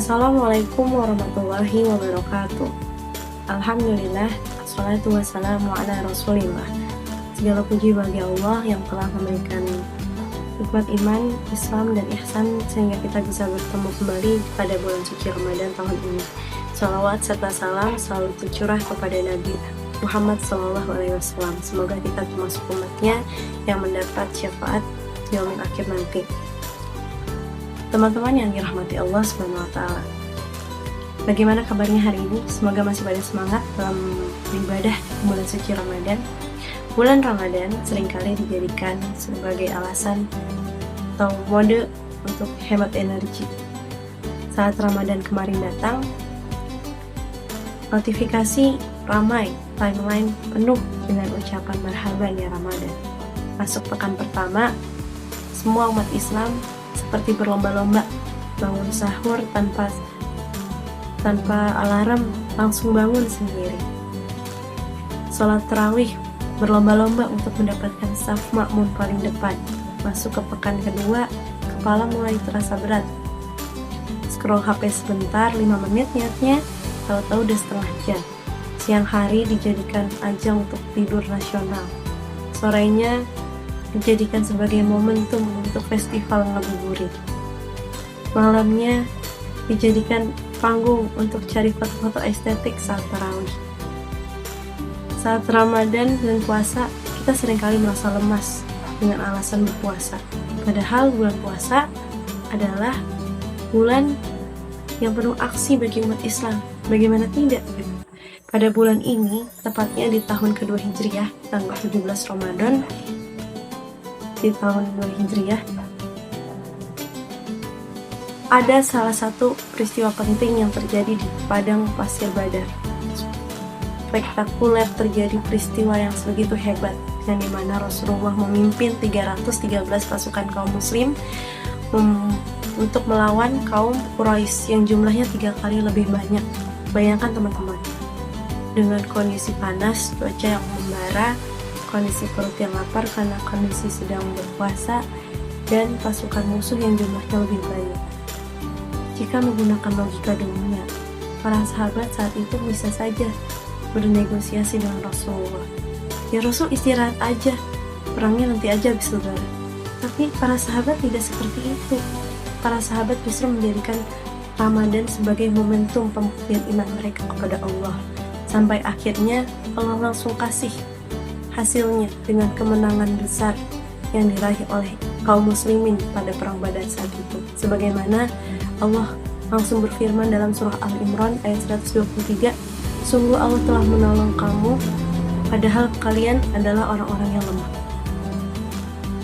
Assalamualaikum warahmatullahi wabarakatuh. Alhamdulillah, assalatu wassalamu ala rasulillah. Segala puji bagi Allah yang telah memberikan nikmat iman, Islam, dan ihsan sehingga kita bisa bertemu kembali pada bulan suci Ramadan tahun ini. Salawat serta salam selalu tercurah kepada Nabi Muhammad SAW. Semoga kita termasuk umatnya yang mendapat syafaat di yaumil akhir nanti. Teman-teman yang dirahmati Allah SWT, bagaimana kabarnya hari ini? Semoga masih pada semangat dalam beribadah bulan suci Ramadan. Bulan Ramadan seringkali dijadikan sebagai alasan atau mode untuk hemat energi. Saat Ramadan kemarin datang, notifikasi ramai, timeline penuh dengan ucapan marhaban ya Ramadan. Masuk pekan pertama, semua umat Islam seperti berlomba-lomba bangun sahur tanpa alarm, langsung bangun sendiri. Sholat tarawih berlomba-lomba untuk mendapatkan saf makmum paling depan. Masuk ke pekan kedua, kepala mulai terasa berat. Scroll HP sebentar, 5 menit niatnya, tahu-tahu udah setengah jam. Siang hari dijadikan ajang untuk tidur nasional. Sorenya dijadikan sebagai momentum untuk festival ngabuburit. Malamnya dijadikan panggung untuk cari foto-foto estetik saat tarawih. Saat Ramadan dan puasa, kita seringkali merasa lemas dengan alasan berpuasa. Padahal bulan puasa adalah bulan yang penuh aksi bagi umat Islam. Bagaimana tidak? Pada bulan ini, tepatnya di tahun kedua Hijriah, tanggal 17 Ramadan, di tahun 2 Hijriah, ada salah satu peristiwa penting yang terjadi di padang pasir Badar. Spektakuler terjadi peristiwa yang sebegitu hebat, yang dimana Rasulullah memimpin 313 pasukan kaum muslim untuk melawan kaum Quraisy yang jumlahnya 3 kali lebih banyak. Bayangkan teman-teman, dengan kondisi panas, cuaca yang membara, kondisi perut yang lapar karena kondisi sedang berpuasa, dan pasukan musuh yang jumlahnya lebih banyak. Jika menggunakan logika dunia, para sahabat saat itu bisa saja bernegosiasi dengan Rasulullah. Ya Rasul, istirahat aja, perangnya nanti aja habis lebaran. Tapi para sahabat tidak seperti itu. Para sahabat justru menjadikan Ramadan sebagai momentum pembuktian iman mereka kepada Allah. Sampai akhirnya Allah langsung kasih hasilnya dengan kemenangan besar yang diraih oleh kaum muslimin pada perang Badar saat itu. Sebagaimana Allah langsung berfirman dalam surah Al-Imran ayat 123, sungguh Allah telah menolong kamu padahal kalian adalah orang-orang yang lemah.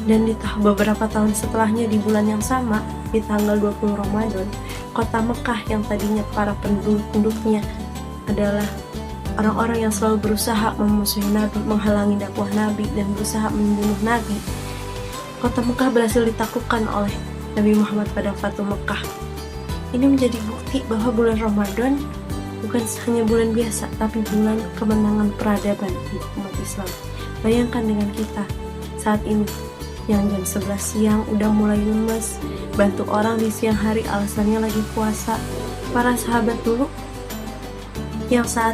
Dan di beberapa tahun setelahnya, di bulan yang sama, di tanggal 20 Ramadan, kota Mekah yang tadinya para penduduknya adalah orang-orang yang selalu berusaha memusuhi Nabi, menghalangi dakwah Nabi, dan berusaha membunuh Nabi, kota Mekah berhasil ditaklukkan oleh Nabi Muhammad pada Fatu Mekah. Ini menjadi bukti bahwa bulan Ramadan bukan hanya bulan biasa, tapi bulan kemenangan peradaban di umat Islam. Bayangkan dengan kita saat ini, yang jam 11 siang udah mulai lemes, bantu orang di siang hari alasannya lagi puasa. Para sahabat dulu yang saat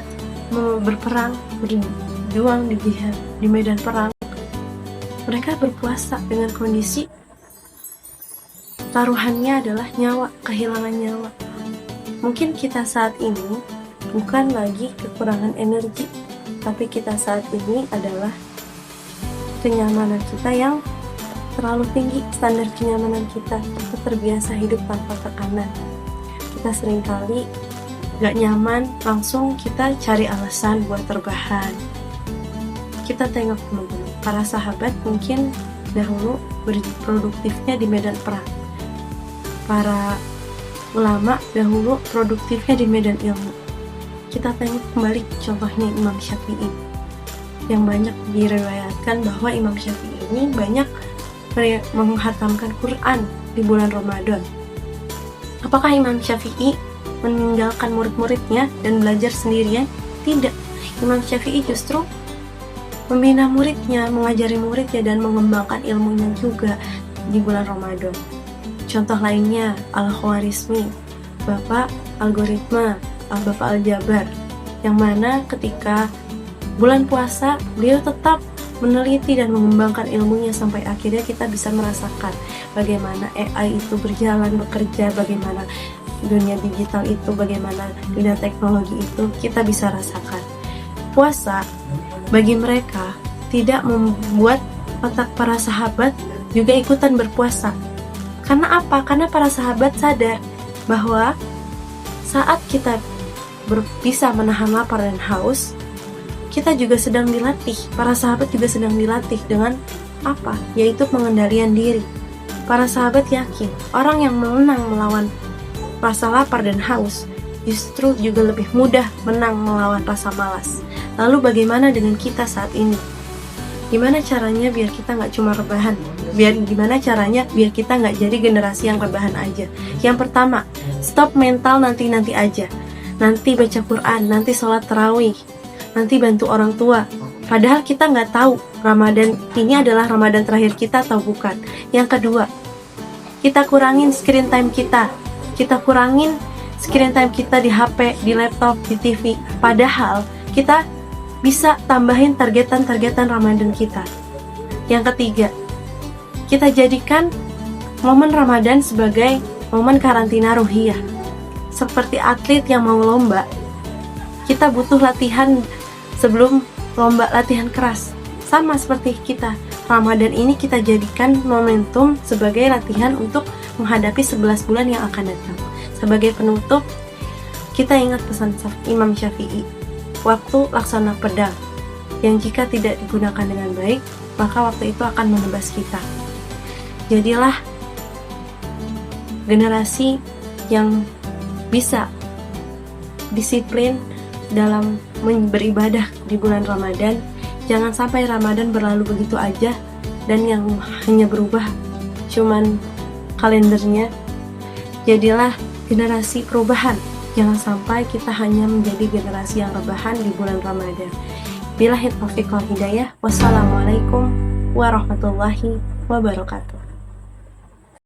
berperang, berjuang di jihad, di medan perang, mereka berpuasa dengan kondisi taruhannya adalah nyawa, kehilangan nyawa. Mungkin kita saat ini bukan lagi kekurangan energi, tapi kita saat ini adalah kenyamanan kita yang terlalu tinggi. Standar kenyamanan kita terbiasa hidup tanpa tekanan. Kita seringkali gak nyaman, langsung kita cari alasan buat terbahan. Kita tengok teman-teman, para sahabat mungkin dahulu produktifnya di medan perang. Para ulama dahulu produktifnya di medan ilmu. Kita tengok kembali contohnya Imam Syafi'i, yang banyak diriwayatkan bahwa Imam Syafi'i ini banyak menghatamkan Quran di bulan Ramadan. Apakah Imam Syafi'i meninggalkan murid-muridnya dan belajar sendirian? Tidak. Imam Syafi'i justru membina muridnya, mengajari muridnya, dan mengembangkan ilmunya juga di bulan Ramadan. Contoh lainnya Al-Khwarizmi, Bapak algoritma, Bapak aljabar, yang mana ketika bulan puasa beliau tetap meneliti dan mengembangkan ilmunya sampai akhirnya kita bisa merasakan bagaimana AI itu berjalan bekerja, bagaimana dunia digital itu, bagaimana dunia teknologi itu kita bisa rasakan. Puasa bagi mereka tidak membuat otak para sahabat juga ikutan berpuasa. Karena apa? Karena para sahabat sadar bahwa saat kita bisa menahan lapar dan haus, kita juga sedang dilatih, para sahabat juga sedang dilatih dengan apa? Yaitu pengendalian diri. Para sahabat yakin, orang yang menang melawan rasa lapar dan haus, justru juga lebih mudah menang melawan rasa malas. Lalu bagaimana dengan kita saat ini? Gimana caranya biar kita nggak cuma rebahan? Gimana caranya biar kita nggak jadi generasi yang rebahan aja? Yang pertama, stop mental nanti-nanti aja. Nanti baca Quran, nanti sholat tarawih, nanti bantu orang tua. Padahal kita nggak tahu Ramadan ini adalah Ramadan terakhir kita atau bukan. Yang kedua, kita kurangin screen time kita. Kita kurangin screen time kita di HP, di laptop, di TV. Padahal kita bisa tambahin targetan Ramadan kita. Yang ketiga, kita jadikan momen Ramadan sebagai momen karantina ruhiyah. Seperti atlet yang mau lomba, kita butuh latihan sebelum lomba, latihan keras. Sama seperti kita, Ramadan ini kita jadikan momentum sebagai latihan untuk menghadapi 11 bulan yang akan datang. Sebagai penutup, kita ingat pesan Imam Syafi'i, waktu laksana pedang, yang jika tidak digunakan dengan baik, maka waktu itu akan menebas kita. Jadilah generasi yang bisa disiplin dalam beribadah di bulan Ramadan. Jangan sampai Ramadan berlalu begitu aja dan yang hanya berubah cuman kalendernya. Jadilah generasi perubahan. Jangan sampai kita hanya menjadi generasi yang rebahan di bulan Ramadan. Billahi taufiq wal hidayah. Wassalamualaikum warahmatullahi wabarakatuh.